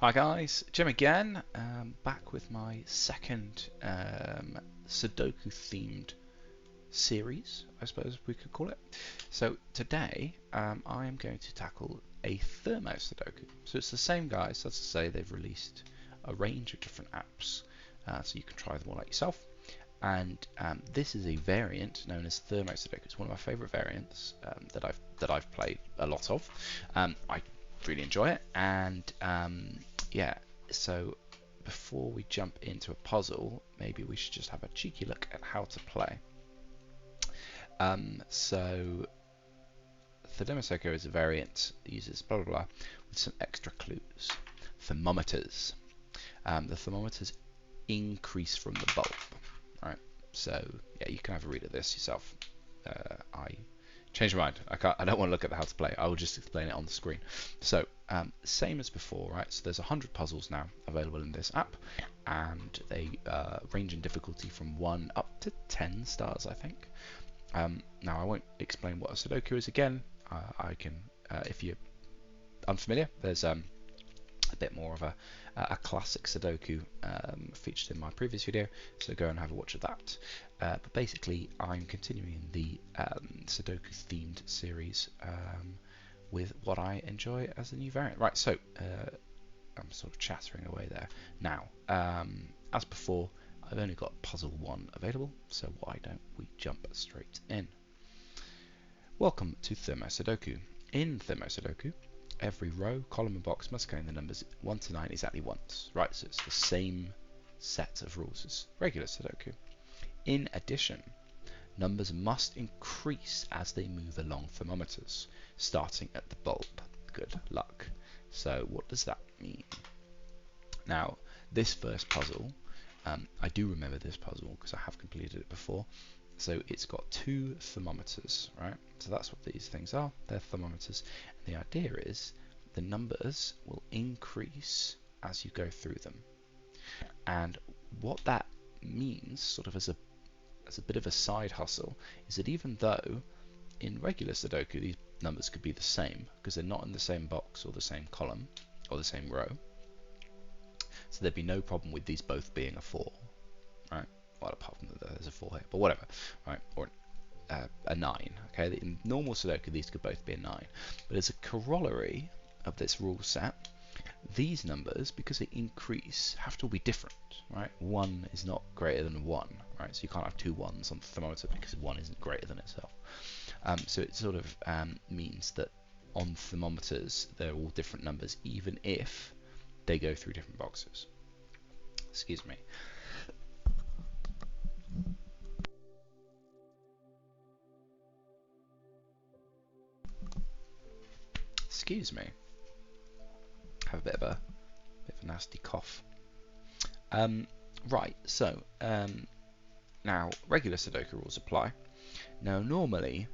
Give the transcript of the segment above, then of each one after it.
Hi guys, Jim again, back with my second Sudoku themed series, I suppose we could call it. So today I am going to tackle a Thermo Sudoku. So it's the same guys, that's to say they've released a range of different apps so you can try them all out yourself. And this is a variant known as Thermo Sudoku. It's one of my favourite variants that I've played a lot of. I really enjoy it, and yeah, so before we jump into a puzzle, maybe we should just have a cheeky look at how to play. So Thermo Sudoku is a variant that uses blah blah blah with some extra clues. Thermometers. The thermometers increase from the bulb. Right, so yeah, you can have a read of this yourself. I changed my mind. I don't want to look at how to play. I will just explain it on the screen. So same as before, right? So there's 100 puzzles now available in this app, and they range in difficulty from 1 up to 10 stars, I think. Now I won't explain what a Sudoku is again. I can, if you're unfamiliar, there's a bit more of a classic Sudoku featured in my previous video, so go and have a watch of that. But basically, I'm continuing the Sudoku themed series with what I enjoy as a new variant. Right, so I'm sort of chattering away there. Now, as before, I've only got puzzle 1 available, so why don't we jump straight in? Welcome to Thermo Sudoku. In Thermo Sudoku, every row, column and box must contain the numbers 1 to 9 exactly once. Right, so it's the same set of rules as regular Sudoku. In addition, numbers must increase as they move along thermometers, starting at the bulb. Good luck. So what does that mean? Now, this first puzzle, I do remember this puzzle because I have completed it before. So it's got 2 thermometers, right? So that's what these things are. They're thermometers. And the idea is the numbers will increase as you go through them. And what that means, sort of as a bit of a side hustle, is that even though in regular Sudoku these numbers could be the same because they're not in the same box or the same column or the same row, so there'd be no problem with these both being a 4, right? Well, apart from that there's a 4 here, but whatever, right? Or a 9. Okay, in normal Sudoku these could both be a 9, but as a corollary of this rule set, these numbers, because they increase, have to be different, right? 1 is not greater than 1, right? So you can't have 2 1s on the thermometer because 1 isn't greater than itself. So it sort of means that on thermometers they're all different numbers, even if they go through different boxes. Excuse me. Excuse me. Have a bit of a nasty cough. Right, so now regular Sudoku rules apply. Now normally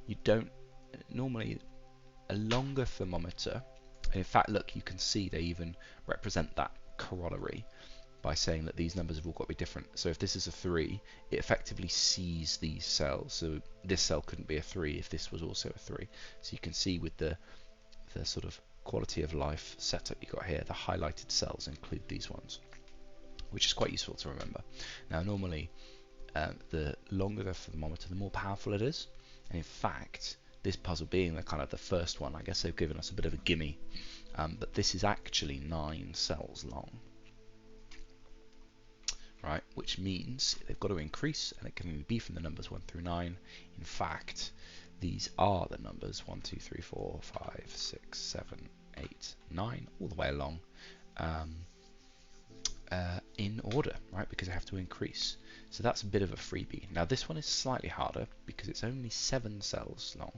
a longer thermometer, and in fact look, you can see they even represent that corollary by saying that these numbers have all got to be different. So if this is a 3, it effectively sees these cells. So this cell couldn't be a 3 if this was also a 3. So you can see with the sort of quality of life setup you got here, the highlighted cells include these ones, which is quite useful to remember. Now normally the longer the thermometer, the more powerful it is, and in fact this puzzle being the kind of the first one, I guess they've given us a bit of a gimme, but this is actually 9 cells long, right, which means they've got to increase, and it can only be from the numbers 1 through 9. In fact, these are the numbers 1, 2, 3, 4, 5, 6, 7, 8, 9, all the way along in order, right? Because they have to increase. So that's a bit of a freebie. Now this one is slightly harder because it's only 7 cells long.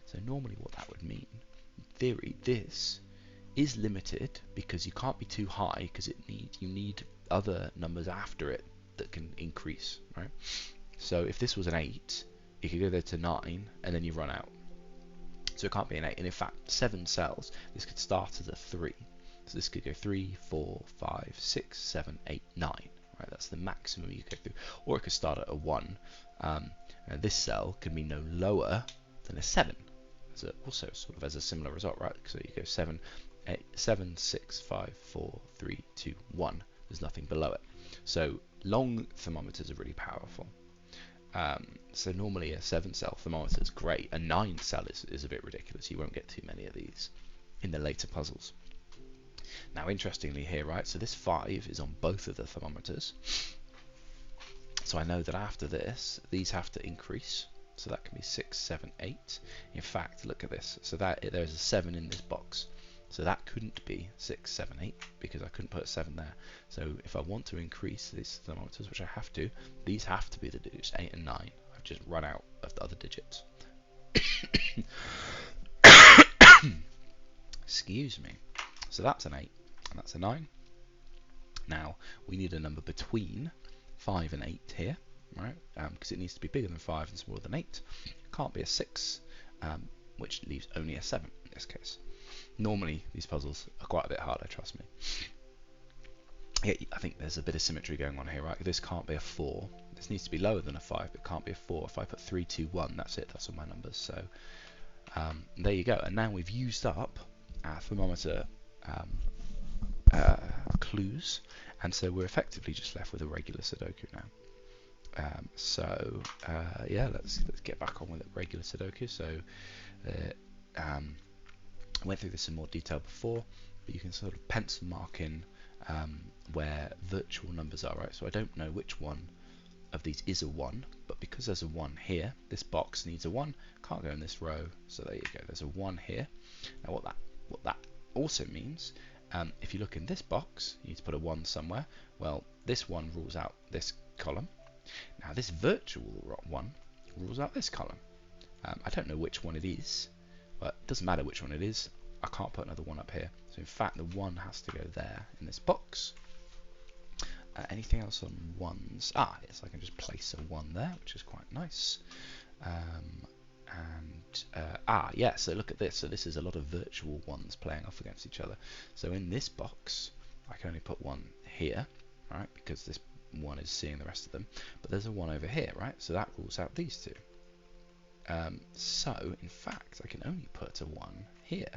So normally what that would mean, in theory, this is limited because you can't be too high because you need other numbers after it that can increase, right? So if this was an 8, you could go there to 9 and then you run out. So it can't be an 8, and in fact 7 cells, this could start as a 3. So this could go 3, 4, 5, 6, 7, 8, 9. Right, that's the maximum you could go through. Or it could start at a 1. And this cell can be no lower than a 7. So also sort of as a similar result, right? So you go 7, 7, 6, 5, 4, 3, 2, 1. There's nothing below it. So long thermometers are really powerful. So normally a 7-cell thermometer is great. A 9-cell is a bit ridiculous. You won't get too many of these in the later puzzles. Now interestingly here, right, so this 5 is on both of the thermometers. So I know that after this, these have to increase. So that can be 6, 7, 8. In fact, look at this. So that there's a 7 in this box. So that couldn't be 6, 7, 8 because I couldn't put a 7 there. So if I want to increase these thermometers, which I have to, these have to be the digits 8 and 9. I've just run out of the other digits. Excuse me. So that's an 8 and that's a 9. Now we need a number between 5 and 8 here, right? Because it needs to be bigger than 5 and smaller than 8. It can't be a 6, which leaves only a 7 in this case. Normally these puzzles are quite a bit harder, trust me. Yeah, I think there's a bit of symmetry going on here, right? This can't be a 4. This needs to be lower than a 5, but it can't be a 4. If I put 3, 2, 1, that's it. That's all my numbers. So there you go. And now we've used up our thermometer clues, and so we're effectively just left with a regular Sudoku now. Yeah, let's get back on with it. Regular Sudoku. So I went through this in more detail before, but you can sort of pencil mark in where virtual numbers are, right? So I don't know which one of these is a 1, but because there's a 1 here, this box needs a 1, can't go in this row, so there you go, there's a 1 here. Now what that also means, if you look in this box, you need to put a 1 somewhere. Well, this 1 rules out this column. Now this virtual 1 rules out this column. I don't know which one it is, but it doesn't matter which one it is. I can't put another 1 up here. So in fact, the 1 has to go there in this box. Anything else on 1s? Yes, I can just place a 1 there, which is quite nice. Yeah, so look at this. So this is a lot of virtual 1s playing off against each other. So in this box, I can only put 1 here, right? Because this 1 is seeing the rest of them. But there's a 1 over here, right? So that rules out these two. So in fact, I can only put a 1 here.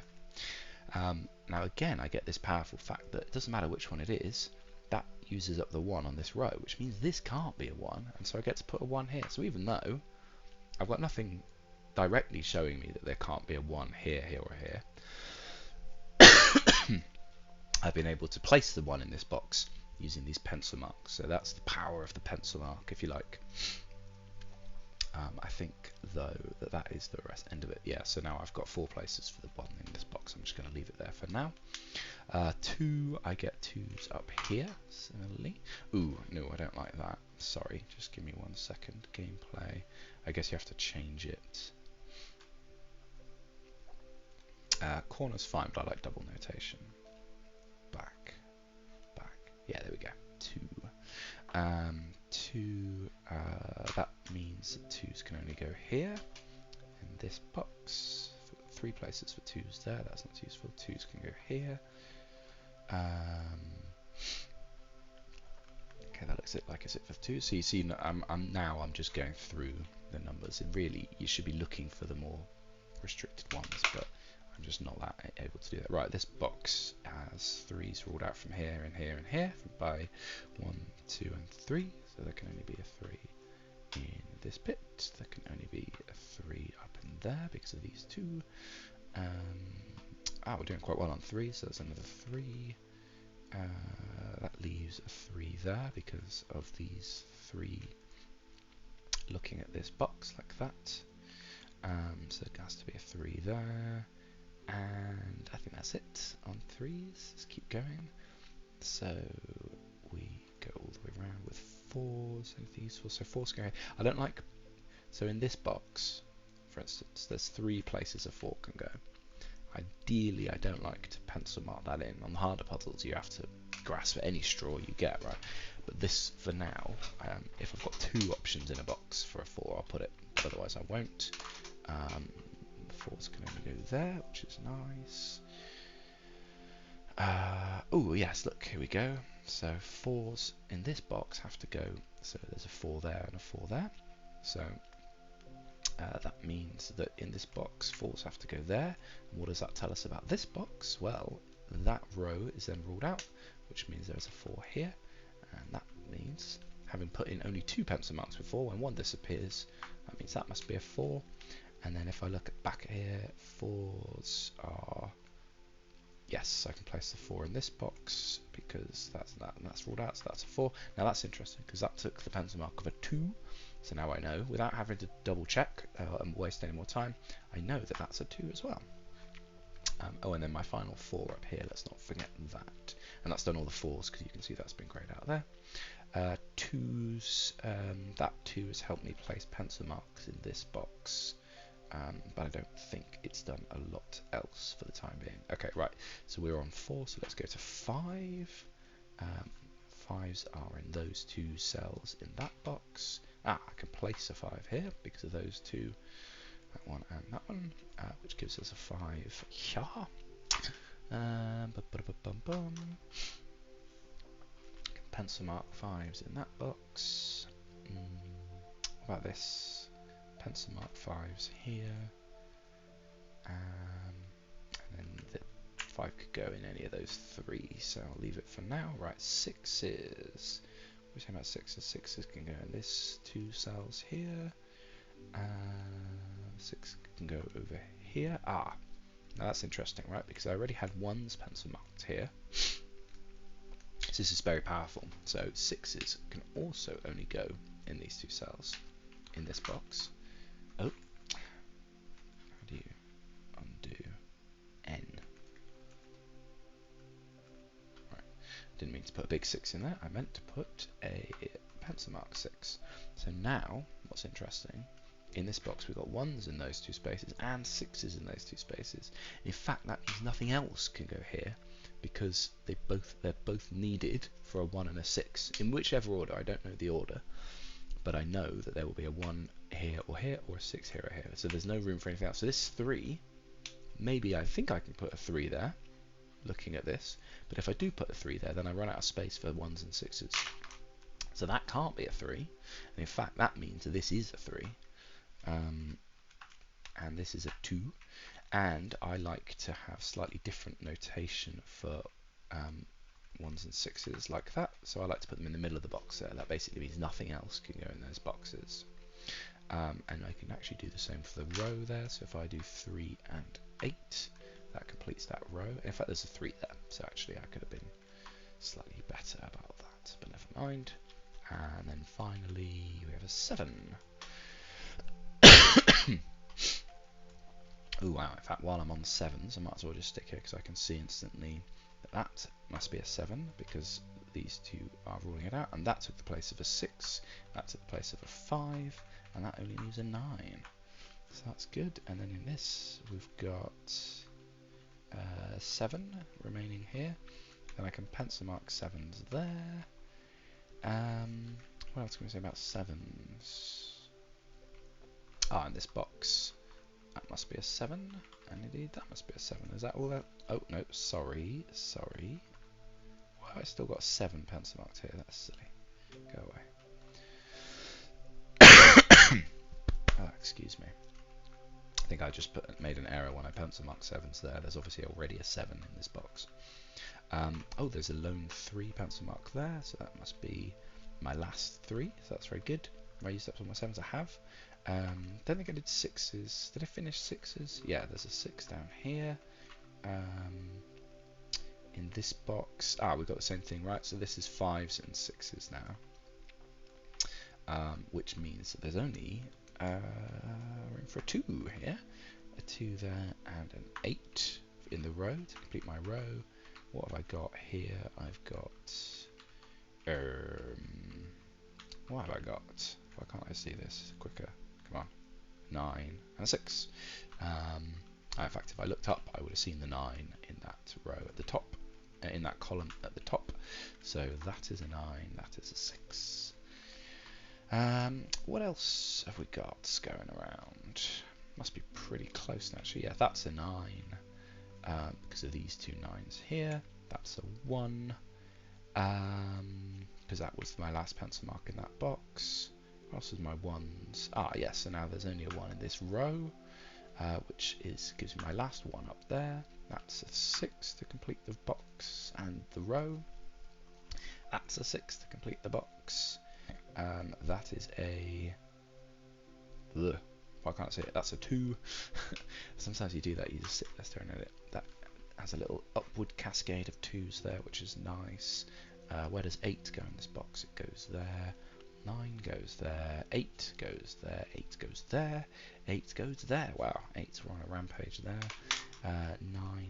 Now again, I get this powerful fact that it doesn't matter which one it is, that uses up the 1 on this row, which means this can't be a 1, and so I get to put a 1 here. So even though I've got nothing directly showing me that there can't be a 1 here, here, or here, I've been able to place the 1 in this box using these pencil marks. So that's the power of the pencil mark, if you like. I think, though, that is the end of it. Yeah, so now I've got 4 places for the 1 in this box. I'm just going to leave it there for now. 2, I get 2s up here, similarly. Ooh, no, I don't like that. Sorry, just give me 1 second. Gameplay. I guess you have to change it. Corner's fine, but I like double notation. Back. Yeah, there we go. 2. 2, that means that 2s can only go here in this box. 3 places for 2s there, that's not useful. 2s can go here. Okay, that looks like it's it for 2. So you see, I'm just going through the numbers, and really you should be looking for the more restricted ones, but I'm just not that able to do that. Right, this box has 3s ruled out from here and here and here by 1, 2, and 3. So there can only be a 3 in this bit. There can only be a 3 up in there because of these 2. We're doing quite well on 3, so there's another 3. That leaves a 3 there because of these 3 looking at this box like that. So there has to be a 3 there. And I think that's it on 3s. Let's keep going. So we go all the way around with 4s. Anything useful? So 4s go ahead. I don't like. So in this box, for instance, there's 3 places a 4 can go. Ideally, I don't like to pencil mark that in. On the harder puzzles, you have to grasp at any straw you get, right? But this, for now, if I've got 2 options in a box for a 4, I'll put it. But otherwise, I won't. 4s can only go there, which is nice. Oh yes, look, here we go. So 4s in this box have to go. So there's a 4 there and a 4 there. So that means that in this box 4s have to go there. And what does that tell us about this box? Well, that row is then ruled out, which means there's a 4 here, and that means, having put in only 2 pencil marks before, when one disappears, that means that must be a 4. And then if I look at back here, 4s are, yes, I can place the 4 in this box because that's that, and that's ruled out, so that's a 4. Now that's interesting because that took the pencil mark of a 2, so now I know, without having to double check and waste any more time, I know that that's a 2 as well. Oh, and then my final 4 up here, let's not forget that. And that's done all the 4s because you can see that's been grayed out there. 2s, that 2 has helped me place pencil marks in this box. But I don't think it's done a lot else for the time being. Okay, right, so we're on 4, so let's go to 5. 5s are in those 2 cells in that box. I can place a 5 here because of those 2, that one and that one, which gives us a 5. Yeah. Pencil mark 5s in that box. What about this? Pencil mark 5s here, and then the 5 could go in any of those 3, so I'll leave it for now. Right, 6s. We're talking about 6s. 6s can go in this 2 cells here, 6 can go over here. Now that's interesting, right? Because I already had 1's pencil marked here. So this is very powerful. So 6s can also only go in these 2 cells in this box. Oh. How do you undo N? Right. Didn't mean to put a big 6 in there. I meant to put a pencil mark 6. So now, what's interesting, in this box we've got 1s in those 2 spaces and 6s in those 2 spaces. In fact, that means nothing else can go here because they're both needed for a 1 and a 6. In whichever order, I don't know the order, but I know that there will be a 1 here, or a 6 here or here. So there's no room for anything else. So this 3, maybe I think I can put a 3 there, looking at this. But if I do put a 3 there, then I run out of space for 1s and 6s. So that can't be a 3. And in fact, that means that this is a 3. And this is a 2. And I like to have slightly different notation for 1s and 6s like that, so I like to put them in the middle of the box there. That basically means nothing else can go in those boxes. And I can actually do the same for the row there, so if I do 3 and 8, that completes that row. In fact, there's a 3 there, so actually I could have been slightly better about that, but never mind. And then finally we have a 7. Oh wow, in fact, while I'm on 7s, I might as well just stick here because I can see instantly that that must be a 7 because these 2 are ruling it out, and that took the place of a 6, that took the place of a 5, and that only leaves a 9. So that's good. And then in this we've got 7 remaining here. Then I can pencil mark 7s there. What else can we say about 7s? In this box, that must be a 7, and indeed that must be a 7. Is that all that? Oh no, sorry. Well, I still got 7 pencil marks here. That's silly. Go away. Excuse me. I think I just made an error when I pencil marked 7s there. There's obviously already a 7 in this box. Oh, there's a lone 3 pencil mark there, so that must be my last 3. So that's very good. Have I used up all my 7s? I have. Don't think I did 6s. Did I finish 6s? Yeah, there's a 6 down here. In this box, we've got the same thing, right? So this is 5s and 6s now, which means that there's only room for a 2 here, a 2 there, and an 8 in the row to complete my row. What have I got here? I've got what have I got? Why can't I see this quicker? Come on. 9 and a 6. In fact, if I looked up, I would have seen the 9 in that row at the top, in that column at the top. So that is a 9, that is a 6. What else have we got going around? Must be pretty close now, actually. Yeah, that's a 9 because of these 2 9s here. That's a 1 because that was my last pencil mark in that box. What else is my 1s? Yes, so now there's only a 1 in this row, which gives me my last 1 up there. That's a 6 to complete the box and the row. That's a 6 to complete the box. That is a... Ugh, I can't say it. That's a 2. Sometimes you do that, you just sit there staring at it. That has a little upward cascade of 2s there, which is nice. Where does 8 go in this box? It goes there. 9 goes there. 8 goes there. 8 goes there. 8 goes there. Wow, 8's on a rampage there. 9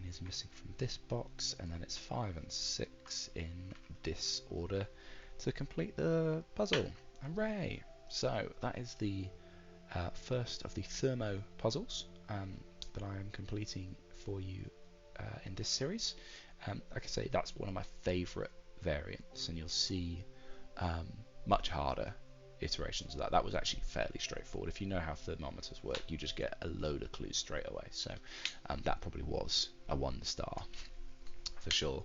is missing from this box, and then it's 5 and 6 in this order to complete the puzzle. Hooray! So that is the first of the Thermo puzzles that I am completing for you in this series. Like I say, that's one of my favourite variants, and you'll see much harder iterations of that. That was actually fairly straightforward. If you know how thermometers work, you just get a load of clues straight away. So that probably was a 1 star for sure.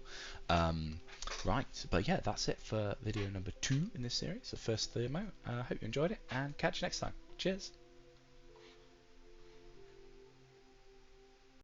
Right, but yeah, that's it for video number 2 in this series, the first Thermo. I hope you enjoyed it, and catch you next time. Cheers.